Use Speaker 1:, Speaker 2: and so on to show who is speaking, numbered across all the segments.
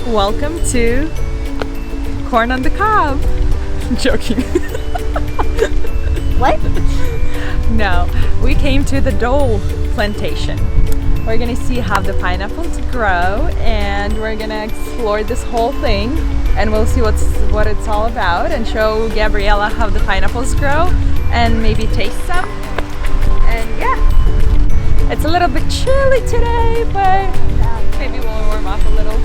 Speaker 1: Welcome to Corn on the Cob. I'm joking.
Speaker 2: What?
Speaker 1: No, we came to the Dole Plantation. We're gonna see how the pineapples grow, and we're gonna explore this whole thing, and we'll see what it's all about, and show Gabriella how the pineapples grow, and maybe taste some. And yeah, it's a little bit chilly today, but maybe we'll warm up a little.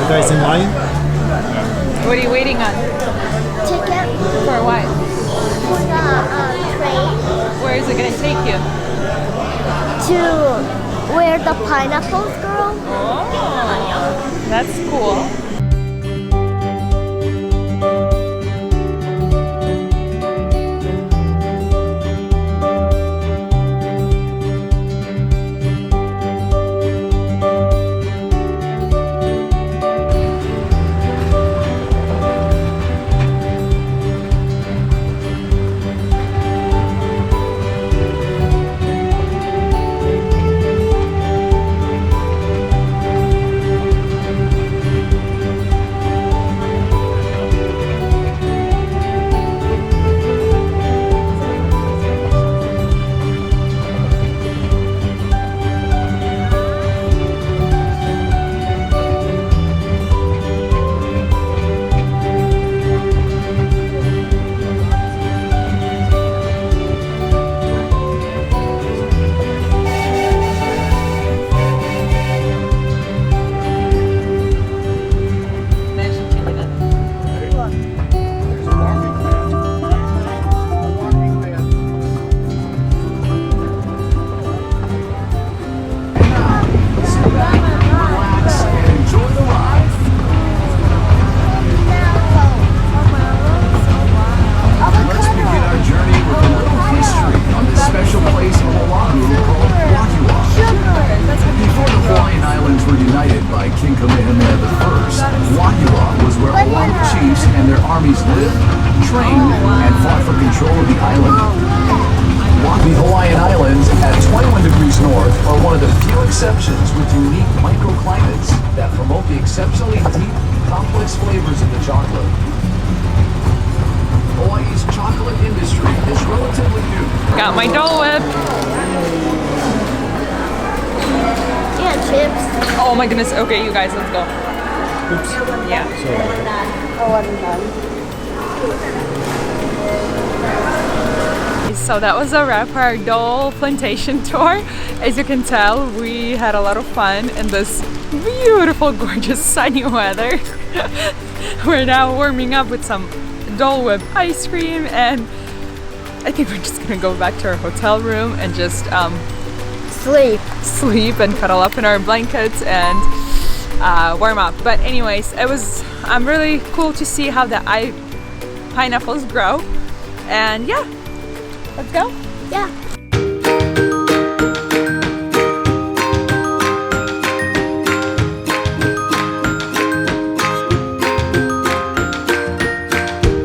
Speaker 3: Guys in line?
Speaker 1: What are you waiting on?
Speaker 2: Ticket
Speaker 1: For what?
Speaker 2: for the train
Speaker 1: Where is it gonna take you?
Speaker 2: to where the pineapples grow.
Speaker 1: Oh, that's cool.
Speaker 4: armies lived, trained, and fought for control of the island. The Hawaiian Islands, at 21 degrees north, are one of the few exceptions with unique microclimates that promote the exceptionally deep, complex flavors of the chocolate. Hawaii's chocolate industry is relatively new.
Speaker 1: Got my Dole Whip.
Speaker 2: Yeah, chips.
Speaker 1: Oh my goodness. Okay, you guys, let's go.
Speaker 3: Oops.
Speaker 1: Yeah. So that was a wrap for our Dole Plantation tour. As you can tell, we had a lot of fun in this beautiful, gorgeous sunny weather. We're now warming up with some Dole Whip ice cream, and I think we're just gonna go back to our hotel room and just sleep and cuddle up in our blankets and warm up. But anyways, it was really cool to see how the pineapples grow, and yeah, let's go.
Speaker 2: Yeah.